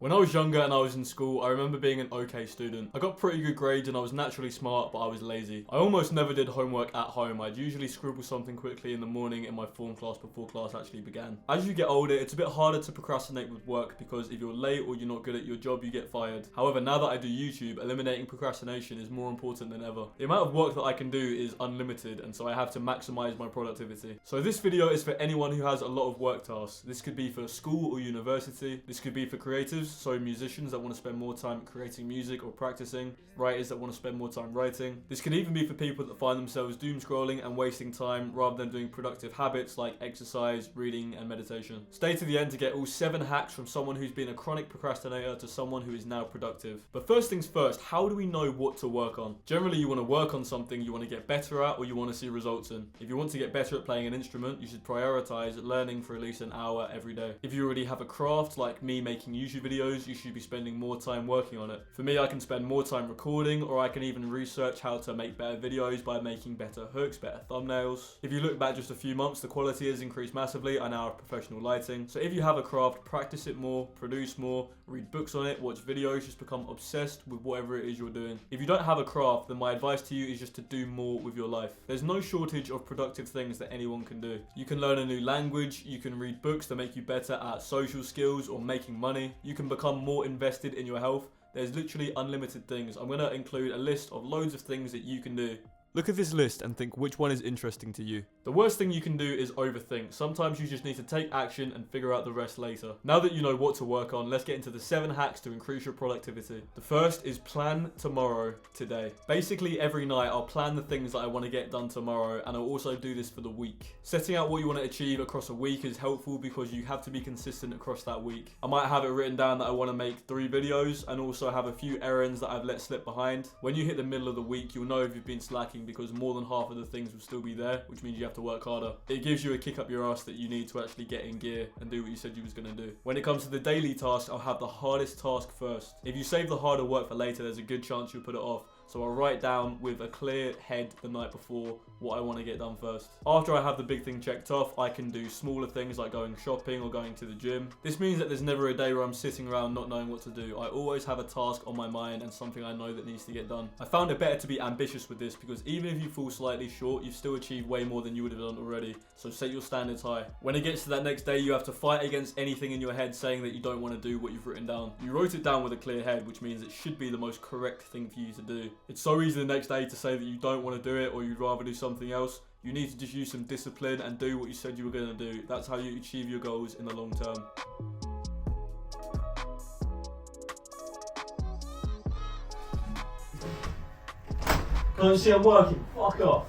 When I was younger and I was in school, I remember being an okay student. I got pretty good grades and I was naturally smart, but I was lazy. I almost never did homework at home. I'd usually scribble something quickly in the morning in my form class before class actually began. As you get older, it's a bit harder to procrastinate with work because if you're late or you're not good at your job, you get fired. However, now that I do YouTube, eliminating procrastination is more important than ever. The amount of work that I can do is unlimited, and so I have to maximize my productivity. So this video is for anyone who has a lot of work tasks. This could be for school or university. This could be for creatives, so musicians that want to spend more time creating music or practicing, writers that want to spend more time writing. This could even be for people that find themselves doom scrolling and wasting time rather than doing productive habits like exercise, reading, and meditation. Stay to the end to get all 7 hacks from someone who's been a chronic procrastinator to someone who is now productive. But first things first, how do we know what to work on? Generally, you want to work on something you want to get better at or you want to see results in. If you want to get better at playing an instrument, you should prioritize learning for at least an hour every day. If you already have a craft, like me making YouTube videos, you should be spending more time working on it. For me, I can spend more time recording, or I can even research how to make better videos by making better hooks, better thumbnails. If you look back just a few months, the quality has increased massively. I now have professional lighting. So if you have a craft, practice it more, produce more, read books on it, watch videos, just become obsessed with whatever it is you're doing. If you don't have a craft, then my advice to you is just to do more with your life. There's no shortage of productive things that anyone can do. You can learn a new language, you can read books that make you better at social skills or making money, you can become more invested in your health. There's literally unlimited things. I'm going to include a list of loads of things that you can do. Look at this list and think which one is interesting to you. The worst thing you can do is overthink. Sometimes you just need to take action and figure out the rest later. Now that you know what to work on, let's get into the 7 hacks to increase your productivity. The first is plan tomorrow today. Basically every night I'll plan the things that I want to get done tomorrow, and I'll also do this for the week. Setting out what you want to achieve across a week is helpful because you have to be consistent across that week. I might have it written down that I want to make 3 videos and also have a few errands that I've let slip behind. When you hit the middle of the week, you'll know if you've been slacking because more than half of the things will still be there, which means you have to work harder. It gives you a kick up your ass that you need to actually get in gear and do what you said you was going to do. When it comes to the daily tasks, I'll have the hardest task first. If you save the harder work for later, there's a good chance you'll put it off. So I'll write down with a clear head the night before what I want to get done first. After I have the big thing checked off, I can do smaller things like going shopping or going to the gym. This means that there's never a day where I'm sitting around not knowing what to do. I always have a task on my mind and something I know that needs to get done. I found it better to be ambitious with this because even if you fall slightly short, you've still achieved way more than you would have done already. So set your standards high. When it gets to that next day, you have to fight against anything in your head saying that you don't want to do what you've written down. You wrote it down with a clear head, which means it should be the most correct thing for you to do. It's so easy the next day to say that you don't want to do it or you'd rather do something else. You need to just use some discipline and do what you said you were going to do. That's how you achieve your goals in the long term. Can't you see I'm working? Fuck off.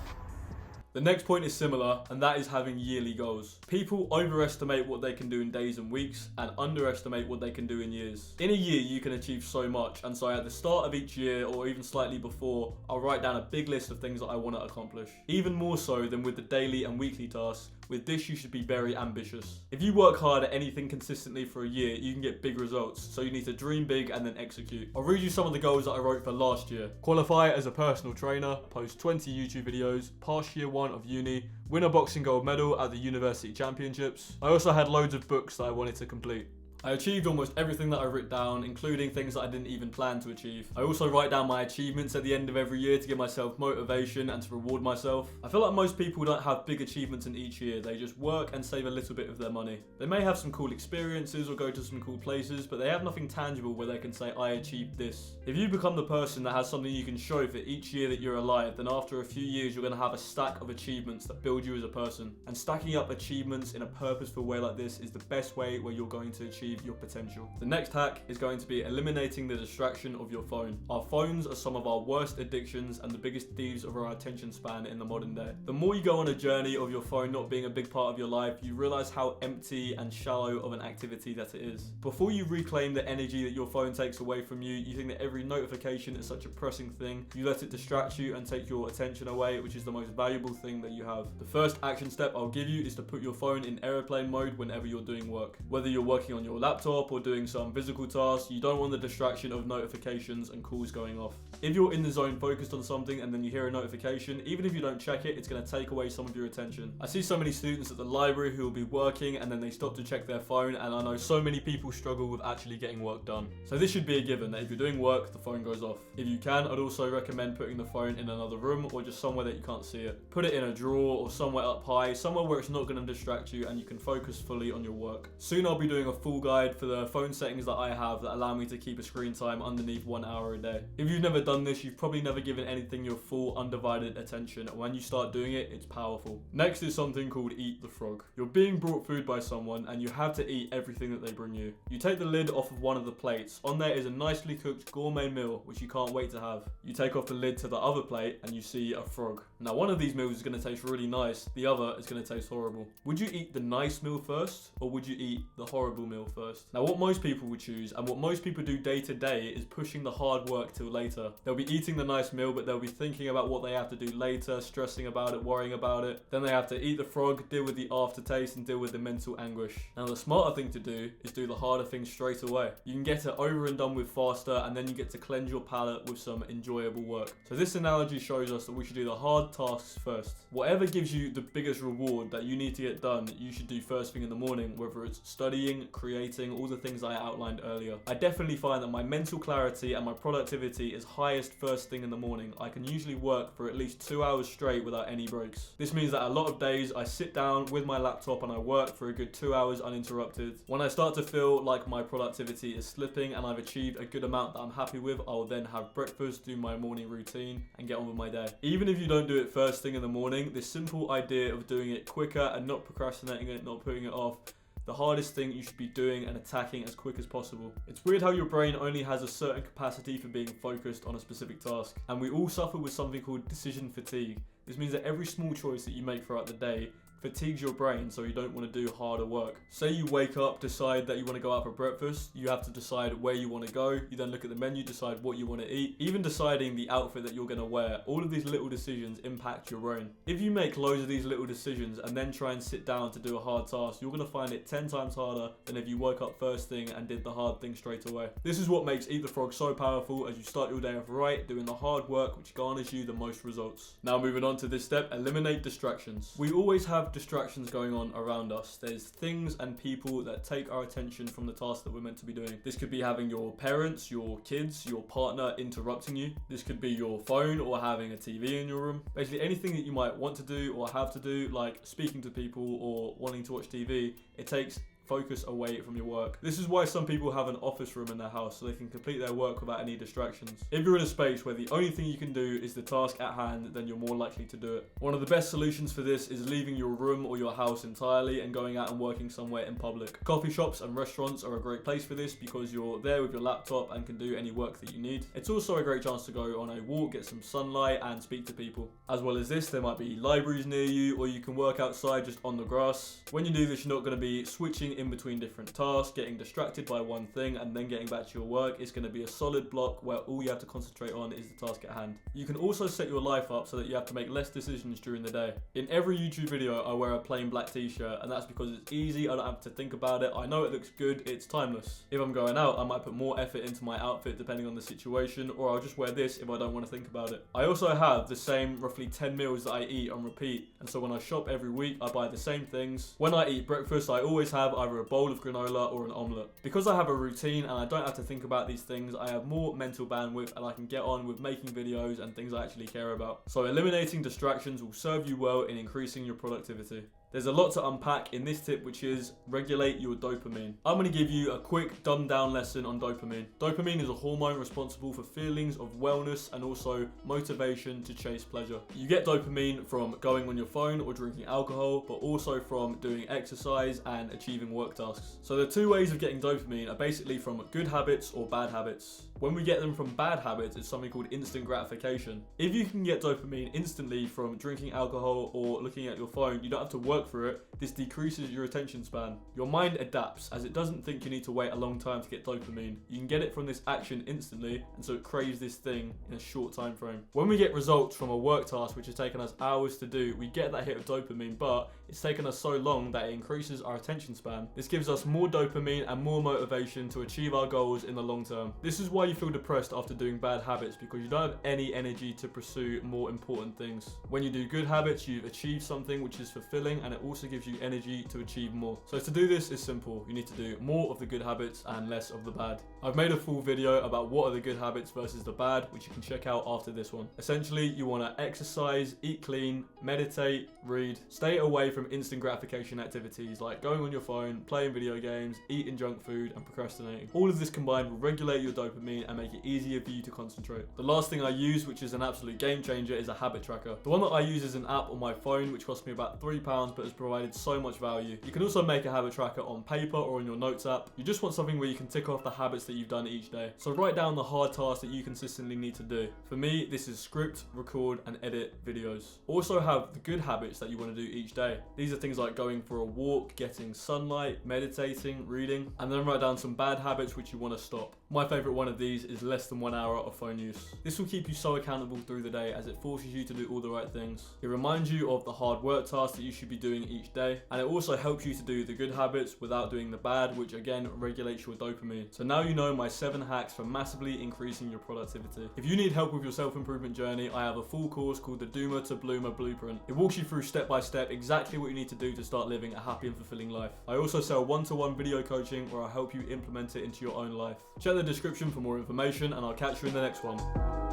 The next point is similar, and that is having yearly goals. People overestimate what they can do in days and weeks and underestimate what they can do in years. In a year, you can achieve so much, and so at the start of each year or even slightly before, I'll write down a big list of things that I want to accomplish. Even more so than with the daily and weekly tasks. With this, you should be very ambitious. If you work hard at anything consistently for a year, you can get big results. So you need to dream big and then execute. I'll read you some of the goals that I wrote for last year. Qualify as a personal trainer, post 20 YouTube videos, pass year 1 of uni, win a boxing gold medal at the university championships. I also had loads of books that I wanted to complete. I achieved almost everything that I wrote down, including things that I didn't even plan to achieve. I also write down my achievements at the end of every year to give myself motivation and to reward myself. I feel like most people don't have big achievements in each year. They just work and save a little bit of their money. They may have some cool experiences or go to some cool places, but they have nothing tangible where they can say, I achieved this. If you become the person that has something you can show for each year that you're alive, then after a few years, you're going to have a stack of achievements that build you as a person. And stacking up achievements in a purposeful way like this is the best way where you're going to achieve your potential. The next hack is going to be eliminating the distraction of your phone. Our phones are some of our worst addictions and the biggest thieves of our attention span in the modern day. The more you go on a journey of your phone not being a big part of your life, you realize how empty and shallow of an activity that it is. Before you reclaim the energy that your phone takes away from you, you think that every notification is such a pressing thing. You let it distract you and take your attention away, which is the most valuable thing that you have. The first action step I'll give you is to put your phone in airplane mode whenever you're doing work. Whether you're working on your laptop or doing some physical tasks, you don't want the distraction of notifications and calls going off. If you're in the zone focused on something and then you hear a notification, even if you don't check it, it's going to take away some of your attention. I see so many students at the library who will be working and then they stop to check their phone, and I know so many people struggle with actually getting work done. So this should be a given that if you're doing work, the phone goes off. If you can, I'd also recommend putting the phone in another room or just somewhere that you can't see it. Put it in a drawer or somewhere up high, somewhere where it's not going to distract you and you can focus fully on your work. Soon I'll be doing a full guide for the phone settings that I have that allow me to keep a screen time underneath 1 hour a day. If you've never done this, you've probably never given anything your full undivided attention, and when you start doing it, it's powerful. Next is something called eat the frog. You're being brought food by someone and you have to eat everything that they bring you. You take the lid off of one of the plates. On there is a nicely cooked gourmet meal which you can't wait to have. You take off the lid to the other plate and you see a frog. Now one of these meals is going to taste really nice, the other is going to taste horrible. Would you eat the nice meal first or would you eat the horrible meal first? Now what most people would choose and what most people do day to day is pushing the hard work till later. They'll be eating the nice meal but they'll be thinking about what they have to do later, stressing about it, worrying about it. Then they have to eat the frog, deal with the aftertaste and deal with the mental anguish. Now the smarter thing to do is do the harder things straight away. You can get it over and done with faster and then you get to cleanse your palate with some enjoyable work. So this analogy shows us that we should do the hard tasks first. Whatever gives you the biggest reward that you need to get done, you should do first thing in the morning, whether it's studying, creating, all the things I outlined earlier. I definitely find that my mental clarity and my productivity is highest first thing in the morning. I can usually work for at least 2 hours straight without any breaks. This means that a lot of days I sit down with my laptop and I work for a good 2 hours uninterrupted. When I start to feel like my productivity is slipping and I've achieved a good amount that I'm happy with, I'll then have breakfast, do my morning routine and get on with my day. Even if you don't do it first thing in the morning, this simple idea of doing it quicker and not procrastinating it, not putting it off, the hardest thing you should be doing and attacking as quick as possible. It's weird how your brain only has a certain capacity for being focused on a specific task, and we all suffer with something called decision fatigue. This means that every small choice that you make throughout the day fatigues your brain so you don't want to do harder work. Say you wake up, decide that you want to go out for breakfast, you have to decide where you want to go, you then look at the menu, decide what you want to eat, even deciding the outfit that you're going to wear. All of these little decisions impact your brain. If you make loads of these little decisions and then try and sit down to do a hard task, you're going to find it 10 times harder than if you woke up first thing and did the hard thing straight away. This is what makes Eat the Frog so powerful, as you start your day off right, doing the hard work which garners you the most results. Now moving on to this step, eliminate distractions. We always have distractions going on around us. There's things and people that take our attention from the task that we're meant to be doing. This could be having your parents, your kids, your partner interrupting you. This could be your phone or having a TV in your room. Basically anything that you might want to do or have to do, like speaking to people or wanting to watch TV, it takes focus away from your work. This is why some people have an office room in their house so they can complete their work without any distractions. If you're in a space where the only thing you can do is the task at hand, then you're more likely to do it. One of the best solutions for this is leaving your room or your house entirely and going out and working somewhere in public. Coffee shops and restaurants are a great place for this because you're there with your laptop and can do any work that you need. It's also a great chance to go on a walk, get some sunlight and speak to people. As well as this, there might be libraries near you or you can work outside just on the grass. When you do this, you're not going to be switching in between different tasks, getting distracted by one thing and then getting back to your work. It's going to be a solid block where all you have to concentrate on is the task at hand. You can also set your life up so that you have to make less decisions during the day. In every YouTube video I wear a plain black t-shirt and that's because it's easy, I don't have to think about it, I know it looks good, it's timeless. If I'm going out I might put more effort into my outfit depending on the situation, or I'll just wear this if I don't want to think about it. I also have the same roughly 10 meals that I eat on repeat, and so when I shop every week I buy the same things. When I eat breakfast I always have either a bowl of granola or an omelette. Because I have a routine and I don't have to think about these things, I have more mental bandwidth and I can get on with making videos and things I actually care about. So eliminating distractions will serve you well in increasing your productivity. There's a lot to unpack in this tip, which is regulate your dopamine. I'm going to give you a quick dumbed down lesson on dopamine. Dopamine is a hormone responsible for feelings of wellness and also motivation to chase pleasure. You get dopamine from going on your phone or drinking alcohol, but also from doing exercise and achieving work tasks. So the two ways of getting dopamine are basically from good habits or bad habits. When we get them from bad habits, it's something called instant gratification. If you can get dopamine instantly from drinking alcohol or looking at your phone, you don't have to work work for it, this decreases your attention span. Your mind adapts as it doesn't think you need to wait a long time to get dopamine. You can get it from this action instantly, and so it craves this thing in a short time frame. When we get results from a work task which has taken us hours to do, we get that hit of dopamine, but it's taken us so long that it increases our attention span. This gives us more dopamine and more motivation to achieve our goals in the long term. This is why you feel depressed after doing bad habits, because you don't have any energy to pursue more important things. When you do good habits, you've achieved something which is fulfilling, and it also gives you energy to achieve more. So to do this is simple. You need to do more of the good habits and less of the bad. I've made a full video about what are the good habits versus the bad, which you can check out after this one. Essentially, you want to exercise, eat clean, meditate, read, stay away from instant gratification activities like going on your phone, playing video games, eating junk food, and procrastinating. All of this combined will regulate your dopamine and make it easier for you to concentrate. The last thing I use, which is an absolute game changer, is a habit tracker. The one that I use is an app on my phone, which cost me about £3, but has provided so much value. You can also make a habit tracker on paper or on your notes app. You just want something where you can tick off the habits that you've done each day. So write down the hard tasks that you consistently need to do. For me, this is script, record, and edit videos. Also have the good habits that you want to do each day. These are things like going for a walk, getting sunlight, meditating, reading, and then write down some bad habits which you want to stop. My favorite one of these is less than 1 hour of phone use. This will keep you so accountable through the day as it forces you to do all the right things. It reminds you of the hard work tasks that you should be doing each day, and it also helps you to do the good habits without doing the bad, which again regulates your dopamine. So now you know my 7 hacks for massively increasing your productivity. If you need help with your self-improvement journey, I have a full course called the Doomer to Bloomer Blueprint. It walks you through step by step exactly what you need to do to start living a happy and fulfilling life. I also sell one-to-one video coaching where I'll help you implement it into your own life. Check the description for more information, and I'll catch you in the next one.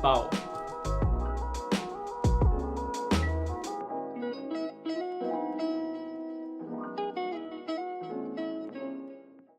Bow.